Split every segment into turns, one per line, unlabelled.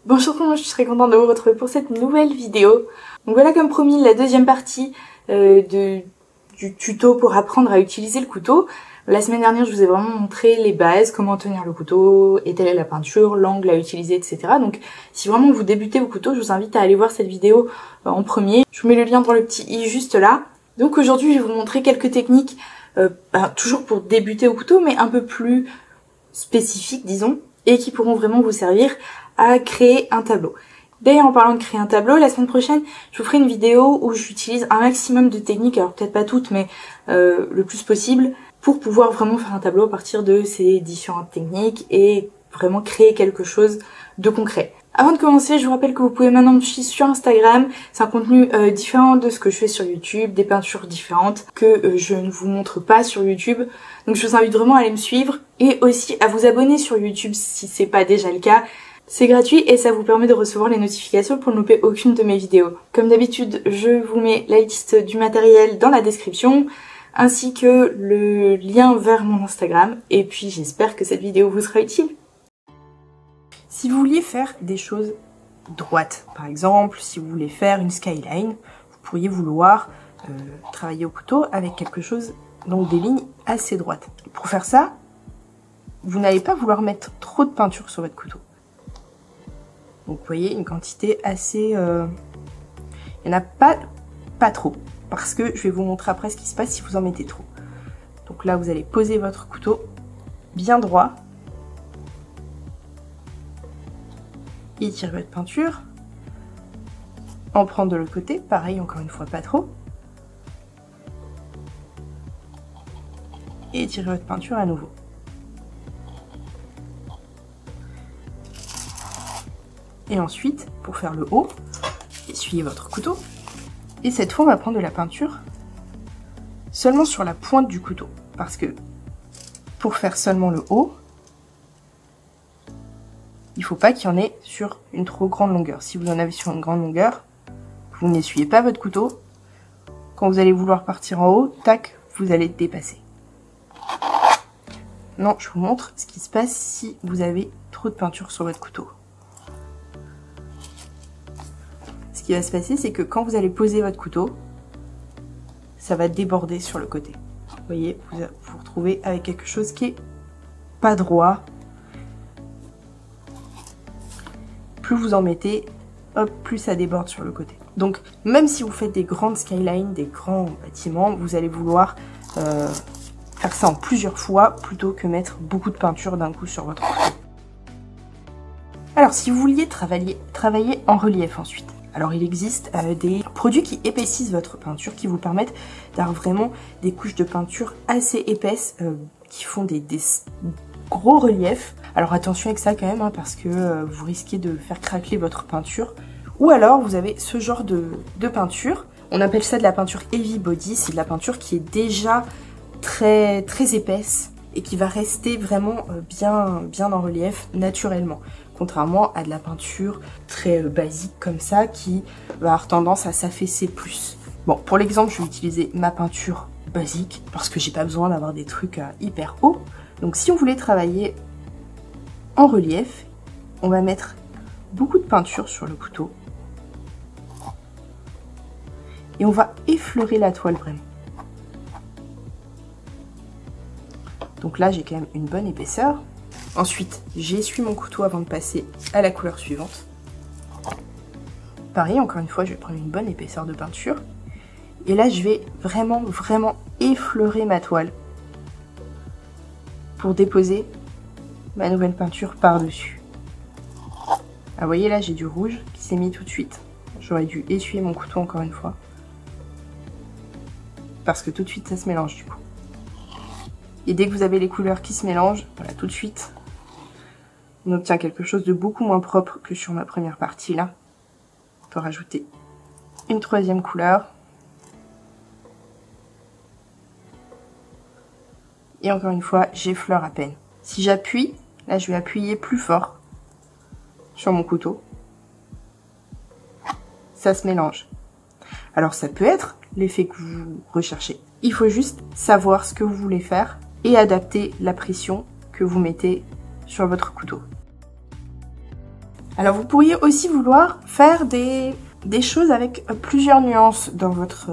Bonjour tout le monde, je suis très contente de vous retrouver pour cette nouvelle vidéo. Donc voilà, comme promis, la deuxième partie du tuto pour apprendre à utiliser le couteau. La semaine dernière, je vous ai vraiment montré les bases, comment tenir le couteau, étaler la peinture, l'angle à utiliser, etc. Donc si vraiment vous débutez au couteau, je vous invite à aller voir cette vidéo en premier. Je vous mets le lien dans le petit i juste là. Donc aujourd'hui, je vais vous montrer quelques techniques, toujours pour débuter au couteau, mais un peu plus spécifiques, disons, et qui pourront vraiment vous servir à créer un tableau. D'ailleurs, en parlant de créer un tableau, la semaine prochaine, je vous ferai une vidéo où j'utilise un maximum de techniques, alors peut-être pas toutes, mais le plus possible, pour pouvoir vraiment faire un tableau à partir de ces différentes techniques et vraiment créer quelque chose de concret. Avant de commencer, je vous rappelle que vous pouvez maintenant me suivre sur Instagram. C'est un contenu différent de ce que je fais sur YouTube, des peintures différentes que je ne vous montre pas sur YouTube. Donc je vous invite vraiment à aller me suivre et aussi à vous abonner sur YouTube si c'est pas déjà le cas. C'est gratuit et ça vous permet de recevoir les notifications pour ne louper aucune de mes vidéos. Comme d'habitude, je vous mets la liste du matériel dans la description, ainsi que le lien vers mon Instagram. Et puis j'espère que cette vidéo vous sera utile. Si vous vouliez faire des choses droites, par exemple, si vous voulez faire une skyline, vous pourriez vouloir travailler au couteau avec quelque chose, donc des lignes assez droites. Pour faire ça, vous n'allez pas vouloir mettre trop de peinture sur votre couteau. Donc vous voyez, une quantité assez... Il n'y en a pas trop, parce que je vais vous montrer après ce qui se passe si vous en mettez trop. Donc là, vous allez poser votre couteau bien droit. Étirez votre peinture. En prendre de l'autre côté, pareil, encore une fois, pas trop. Et étirez votre peinture à nouveau. Et ensuite, pour faire le haut, essuyez votre couteau. Et cette fois, on va prendre de la peinture seulement sur la pointe du couteau. Parce que pour faire seulement le haut, il ne faut pas qu'il y en ait sur une trop grande longueur. Si vous en avez sur une grande longueur, vous n'essuyez pas votre couteau. Quand vous allez vouloir partir en haut, tac, vous allez dépasser. Non, je vous montre ce qui se passe si vous avez trop de peinture sur votre couteau. Ce qui va se passer, c'est que quand vous allez poser votre couteau, ça va déborder sur le côté. Vous voyez, vous vous retrouvez avec quelque chose qui est pas droit. Plus vous en mettez, hop, plus ça déborde sur le côté. Donc, même si vous faites des grandes skylines, des grands bâtiments, vous allez vouloir faire ça en plusieurs fois plutôt que mettre beaucoup de peinture d'un coup sur votre couteau. Alors, si vous vouliez travailler en relief ensuite, alors il existe des produits qui épaississent votre peinture, qui vous permettent d'avoir vraiment des couches de peinture assez épaisses, qui font des gros reliefs. Alors attention avec ça quand même, hein, parce que vous risquez de faire craquer votre peinture. Ou alors vous avez ce genre de peinture, on appelle ça de la peinture heavy body, c'est de la peinture qui est déjà très épaisse et qui va rester vraiment bien en relief naturellement. Contrairement à de la peinture très basique comme ça qui va avoir tendance à s'affaisser plus. Bon, pour l'exemple, je vais utiliser ma peinture basique parce que j'ai pas besoin d'avoir des trucs hyper hauts. Donc si on voulait travailler en relief, on va mettre beaucoup de peinture sur le couteau. Et on va effleurer la toile vraiment. Donc là, j'ai quand même une bonne épaisseur. Ensuite, j'essuie mon couteau avant de passer à la couleur suivante. Pareil, encore une fois, je vais prendre une bonne épaisseur de peinture. Et là, je vais vraiment effleurer ma toile pour déposer ma nouvelle peinture par-dessus. Ah, vous voyez, là, j'ai du rouge qui s'est mis tout de suite. J'aurais dû essuyer mon couteau encore une fois. Parce que tout de suite, ça se mélange du coup. Et dès que vous avez les couleurs qui se mélangent, voilà, tout de suite, on obtient quelque chose de beaucoup moins propre que sur ma première partie là. On peut rajouter une troisième couleur. Et encore une fois, j'effleure à peine. Si j'appuie, là je vais appuyer plus fort sur mon couteau. Ça se mélange. Alors ça peut être l'effet que vous recherchez. Il faut juste savoir ce que vous voulez faire et adapter la pression que vous mettez sur votre couteau.
Alors vous pourriez aussi vouloir faire des choses avec plusieurs nuances dans votre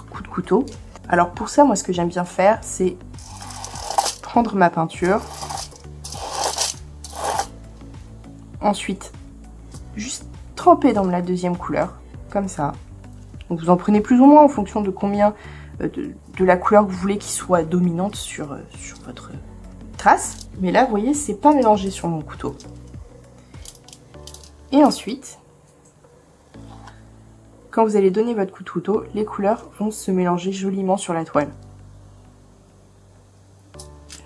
coup de couteau. Alors pour ça, moi ce que j'aime bien faire, c'est prendre ma peinture. Ensuite, juste tremper dans la deuxième couleur, comme ça. Donc vous en prenez plus ou moins en fonction de combien de la couleur que vous voulez qu'il soit dominante sur votre trace. Mais là, vous voyez, c'est pas mélangé sur mon couteau. Et ensuite, quand vous allez donner votre coup de couteau, les couleurs vont se mélanger joliment sur la toile.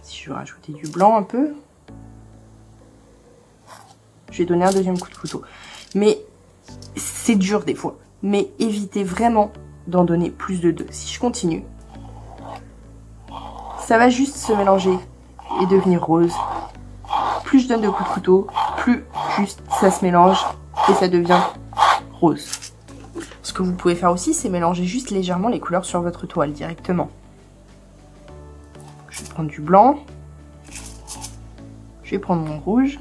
Si je veux rajouter du blanc un peu, je vais donner un deuxième coup de couteau. Mais c'est dur des fois. Mais évitez vraiment d'en donner plus de deux. Si je continue, ça va juste se mélanger et devenir rose. Plus je donne de coups de couteau, plus juste ça se mélange et ça devient rose. Ce que vous pouvez faire aussi, c'est mélanger juste légèrement les couleurs sur votre toile directement. Je vais prendre du blanc. Je vais prendre mon rouge.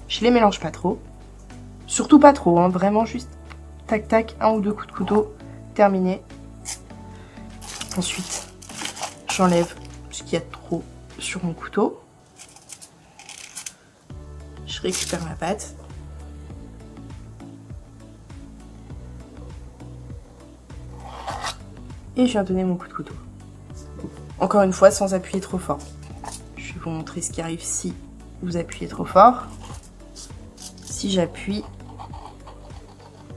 Je les mélange pas trop. Surtout pas trop, hein, vraiment juste tac tac, un ou deux coups de couteau, terminé. Ensuite, j'enlève ce qu'il y a de trop sur mon couteau. Je récupère ma pâte. Et je viens donner mon coup de couteau. Encore une fois, sans appuyer trop fort. Je vais vous montrer ce qui arrive si vous appuyez trop fort. Si j'appuie,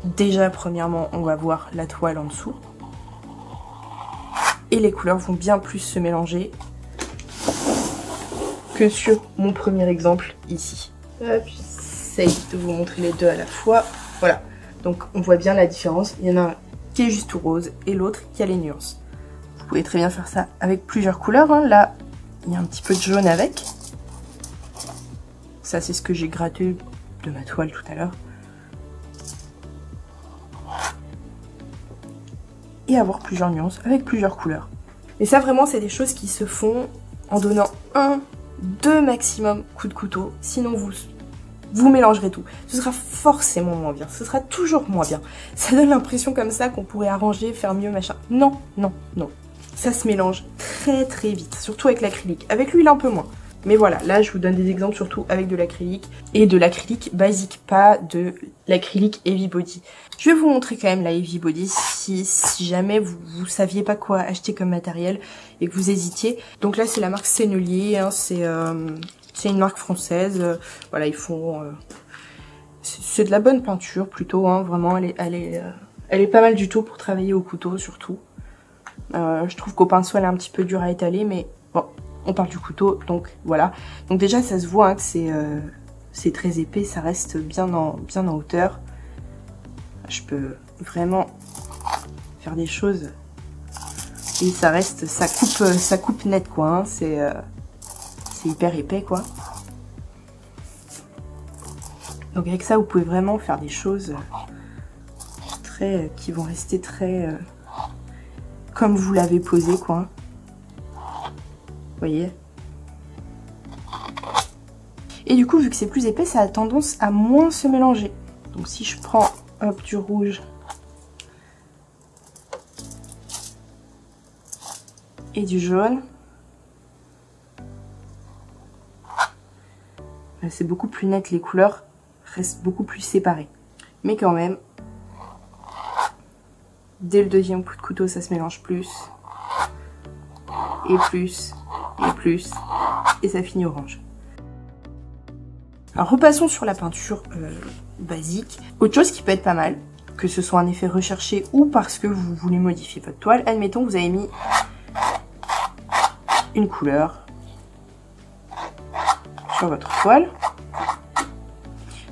déjà premièrement, on va voir la toile en dessous. Et les couleurs vont bien plus se mélanger que sur mon premier exemple ici. Hop, j'essaye de vous montrer les deux à la fois. Voilà, donc on voit bien la différence. Il y en a un qui est juste tout rose et l'autre qui a les nuances. Vous pouvez très bien faire ça avec plusieurs couleurs. Hein. Là, il y a un petit peu de jaune avec. Ça, c'est ce que j'ai gratté de ma toile tout à l'heure. Et avoir plusieurs nuances avec plusieurs couleurs. Et ça, vraiment, c'est des choses qui se font en donnant 1-2 maximum coups de couteau. Sinon, vous mélangerez tout. Ce sera forcément moins bien. Ce sera toujours moins bien. Ça donne l'impression comme ça qu'on pourrait arranger, faire mieux, machin. Non, non, non. Ça se mélange très très vite. Surtout avec l'acrylique. Avec l'huile un peu moins. Mais voilà, là je vous donne des exemples surtout avec de l'acrylique. Et de l'acrylique basique, pas de l'acrylique heavy body. Je vais vous montrer quand même la heavy body si jamais vous saviez pas quoi acheter comme matériel et que vous hésitiez. Donc là c'est la marque Sennelier, hein, c'est une marque française. Voilà, ils font... c'est de la bonne peinture plutôt, hein, vraiment elle est pas mal du tout pour travailler au couteau surtout. Je trouve qu'au pinceau elle est un petit peu dure à étaler, mais bon, on parle du couteau, donc voilà. Donc déjà ça se voit hein, que c'est très épais, ça reste bien en hauteur. Je peux vraiment faire des choses et ça reste, ça coupe net quoi, hein, c'est hyper épais quoi. Donc avec ça vous pouvez vraiment faire des choses qui vont rester très comme vous l'avez posé quoi. Vous voyez. Et du coup vu que c'est plus épais, ça a tendance à moins se mélanger. Donc si je prends hop du rouge et du jaune, c'est beaucoup plus net, les couleurs restent beaucoup plus séparées. Mais quand même, dès le deuxième coup de couteau, ça se mélange plus, et plus, et plus, et ça finit orange. Alors repassons sur la peinture basique. Autre chose qui peut être pas mal, que ce soit un effet recherché ou parce que vous voulez modifier votre toile, admettons que vous avez mis une couleur sur votre toile.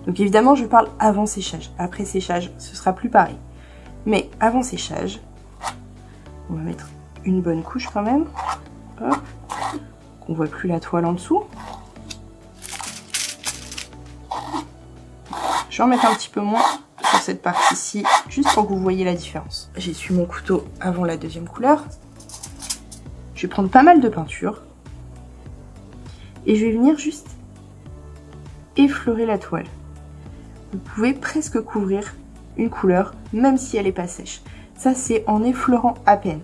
Donc évidemment je parle avant séchage. Après séchage ce sera plus pareil. Mais avant séchage, on va mettre une bonne couche quand même. Hop, qu'on voit plus la toile en dessous. Je vais en mettre un petit peu moins sur cette partie-ci, juste pour que vous voyez la différence. J'essuie mon couteau avant la deuxième couleur. Je vais prendre pas mal de peinture. Et je vais venir juste effleurer la toile. Vous pouvez presque couvrir une couleur, même si elle n'est pas sèche. Ça, c'est en effleurant à peine.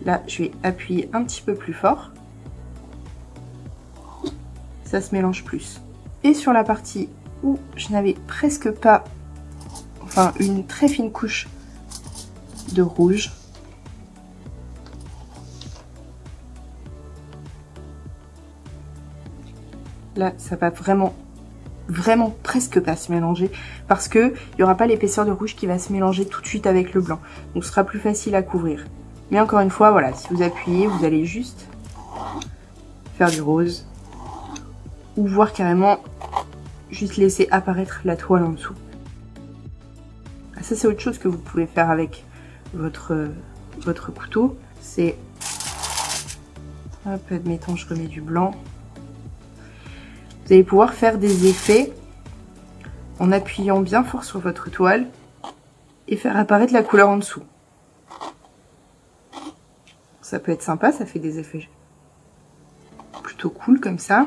Là, je vais appuyer un petit peu plus fort. Ça se mélange plus. Et sur la partie où je n'avais presque pas, enfin une très fine couche de rouge, là, ça va vraiment presque pas se mélanger parce que il n'y aura pas l'épaisseur de rouge qui va se mélanger tout de suite avec le blanc. Donc ce sera plus facile à couvrir. Mais encore une fois, voilà, si vous appuyez, vous allez juste faire du rose ou voir carrément juste laisser apparaître la toile en dessous. Ça, c'est autre chose que vous pouvez faire avec votre couteau. C'est, hop, admettons, je remets du blanc. Vous allez pouvoir faire des effets en appuyant bien fort sur votre toile et faire apparaître la couleur en dessous. Ça peut être sympa, ça fait des effets plutôt cool comme ça.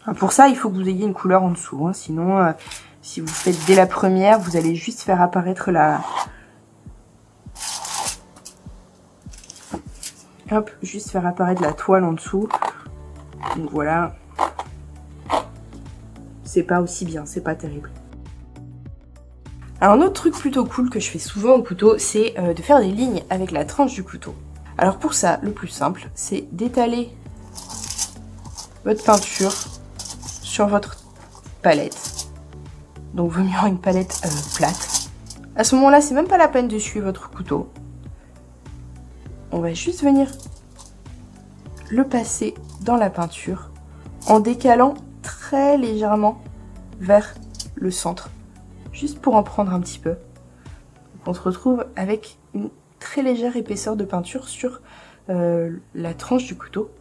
Alors pour ça, il faut que vous ayez une couleur en dessous, hein. Sinon, si vous faites dès la première, vous allez juste faire apparaître la... Hop, juste faire apparaître la toile en dessous. Donc voilà. C'est pas aussi bien, c'est pas terrible. Alors un autre truc plutôt cool que je fais souvent au couteau, c'est de faire des lignes avec la tranche du couteau. Alors pour ça, le plus simple, c'est d'étaler votre peinture sur votre palette. Donc vaut mieux avoir une palette plate. À ce moment-là, c'est même pas la peine de suivre votre couteau. On va juste venir le passer dans la peinture en décalant très légèrement vers le centre. Juste pour en prendre un petit peu. Donc on se retrouve avec une très légère épaisseur de peinture sur la tranche du couteau.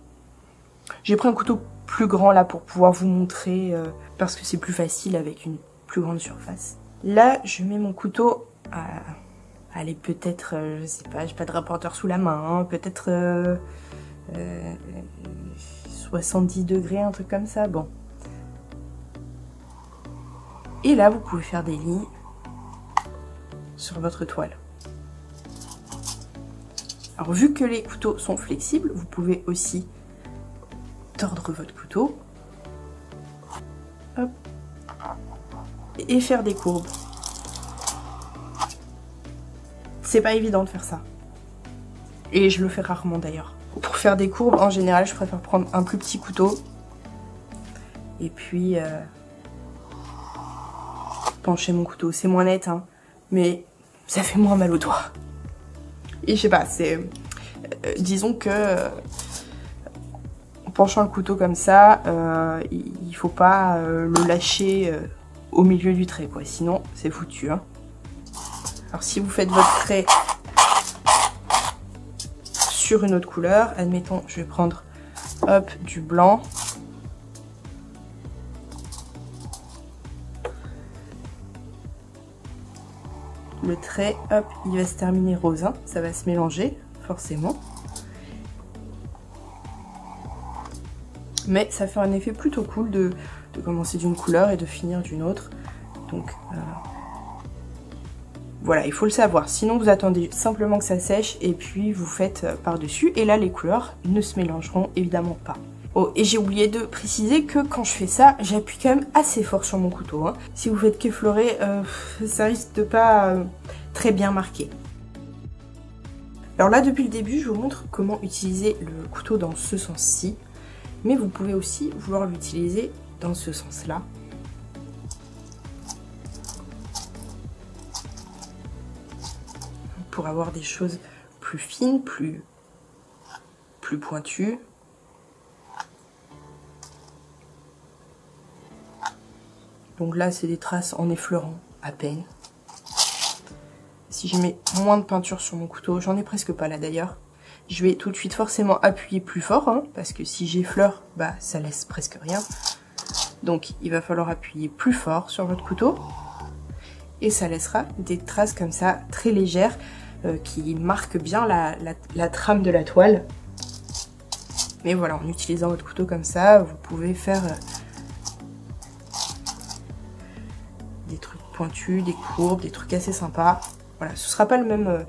J'ai pris un couteau plus grand là pour pouvoir vous montrer parce que c'est plus facile avec une plus grande surface. Là, je mets mon couteau à... Allez, peut-être, je sais pas, j'ai pas de rapporteur sous la main, hein, peut-être 70 degrés, un truc comme ça, bon. Et là, vous pouvez faire des lignes sur votre toile. Alors, vu que les couteaux sont flexibles, vous pouvez aussi tordre votre couteau. Hop. Et faire des courbes. C'est pas évident de faire ça. Et je le fais rarement d'ailleurs. Pour faire des courbes, en général, je préfère prendre un plus petit couteau. Et puis... pencher mon couteau, c'est moins net, hein, mais ça fait moins mal aux doigts. Et je sais pas, c'est... disons que... en penchant le couteau comme ça, il faut pas le lâcher au milieu du trait, quoi. Sinon, c'est foutu, hein. Alors si vous faites votre trait sur une autre couleur, admettons, je vais prendre, hop, du blanc. Le trait, hop, il va se terminer rose, hein. Ça va se mélanger, forcément. Mais ça fait un effet plutôt cool de commencer d'une couleur et de finir d'une autre. Donc, voilà, il faut le savoir. Sinon, vous attendez simplement que ça sèche et puis vous faites par-dessus. Et là, les couleurs ne se mélangeront évidemment pas. Oh, et j'ai oublié de préciser que quand je fais ça, j'appuie quand même assez fort sur mon couteau, hein. Si vous faites qu'effleurer, ça risque de pas très bien marquer. Alors là, depuis le début, je vous montre comment utiliser le couteau dans ce sens-ci. Mais vous pouvez aussi vouloir l'utiliser dans ce sens-là. Pour avoir des choses plus fines, plus pointues. Donc là, c'est des traces en effleurant à peine. Si je mets moins de peinture sur mon couteau, j'en ai presque pas là d'ailleurs, je vais tout de suite forcément appuyer plus fort, hein, parce que si j'effleure, bah ça laisse presque rien. Donc il va falloir appuyer plus fort sur votre couteau. Et ça laissera des traces comme ça, très légères, qui marquent bien la trame de la toile. Mais voilà, en utilisant votre couteau comme ça, vous pouvez faire des trucs pointus, des courbes, des trucs assez sympas. Voilà, ce sera pas le même,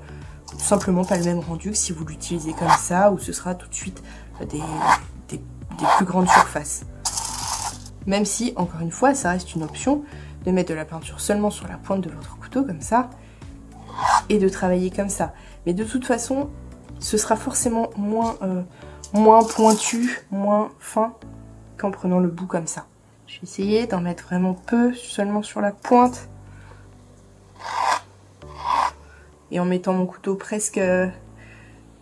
tout simplement pas le même rendu que si vous l'utilisez comme ça, ou ce sera tout de suite des plus grandes surfaces. Même si, encore une fois, ça reste une option de mettre de la peinture seulement sur la pointe de votre couteau comme ça, et de travailler comme ça. Mais de toute façon, ce sera forcément moins pointu, moins fin qu'en prenant le bout comme ça. Je vais essayer d'en mettre vraiment peu, seulement sur la pointe. Et en mettant mon couteau presque,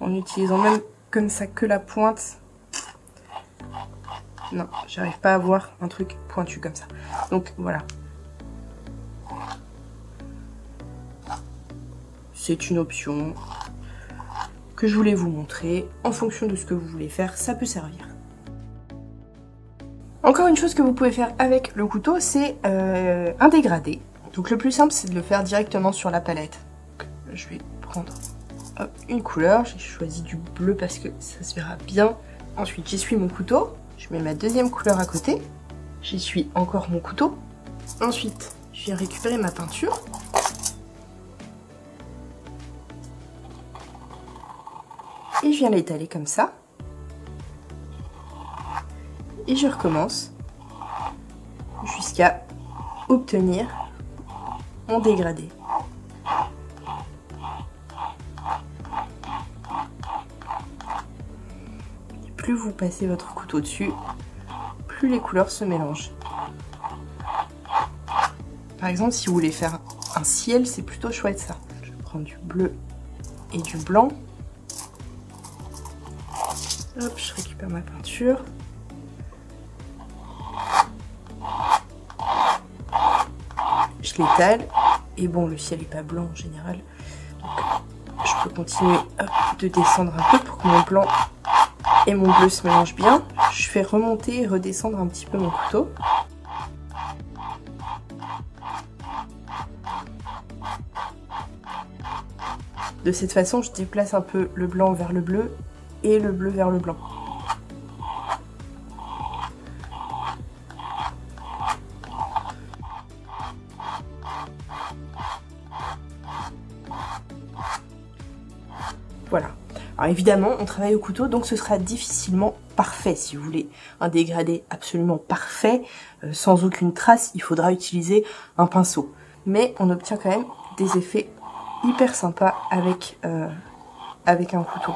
en utilisant même comme ça que la pointe. Non, j'arrive pas à avoir un truc pointu comme ça. Donc voilà. C'est une option que je voulais vous montrer. En fonction de ce que vous voulez faire, ça peut servir. Encore une chose que vous pouvez faire avec le couteau, c'est un dégradé. Donc le plus simple, c'est de le faire directement sur la palette. Donc, je vais prendre une couleur. J'ai choisi du bleu parce que ça se verra bien. Ensuite, j'essuie mon couteau. Je mets ma deuxième couleur à côté. J'essuie encore mon couteau. Ensuite, je viens récupérer ma peinture. Et je viens l'étaler comme ça. Et je recommence jusqu'à obtenir mon dégradé. Et plus vous passez votre couteau dessus, plus les couleurs se mélangent. Par exemple, si vous voulez faire un ciel, c'est plutôt chouette ça. Je prends du bleu et du blanc. Hop, je récupère ma peinture. Je l'étale. Et bon, le ciel n'est pas blanc en général. Donc, je peux continuer de descendre un peu pour que mon blanc et mon bleu se mélangent bien. Je fais remonter et redescendre un petit peu mon couteau. De cette façon, je déplace un peu le blanc vers le bleu et le bleu vers le blanc. Voilà. Alors évidemment, on travaille au couteau, donc ce sera difficilement parfait. Si vous voulez un dégradé absolument parfait, sans aucune trace, il faudra utiliser un pinceau. Mais on obtient quand même des effets hyper sympas avec un couteau.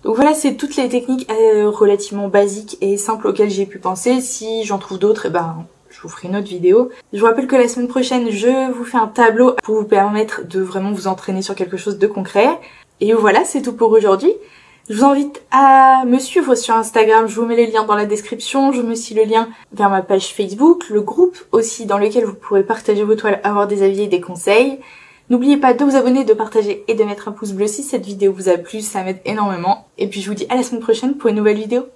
Donc voilà, c'est toutes les techniques relativement basiques et simples auxquelles j'ai pu penser. Si j'en trouve d'autres, je vous ferai une autre vidéo. Je vous rappelle que la semaine prochaine, je vous fais un tableau pour vous permettre de vraiment vous entraîner sur quelque chose de concret. Et voilà, c'est tout pour aujourd'hui. Je vous invite à me suivre sur Instagram, je vous mets les liens dans la description, je mets aussi le lien vers ma page Facebook, le groupe aussi dans lequel vous pourrez partager vos toiles, avoir des avis et des conseils. N'oubliez pas de vous abonner, de partager et de mettre un pouce bleu si cette vidéo vous a plu, ça m'aide énormément. Et puis je vous dis à la semaine prochaine pour une nouvelle vidéo.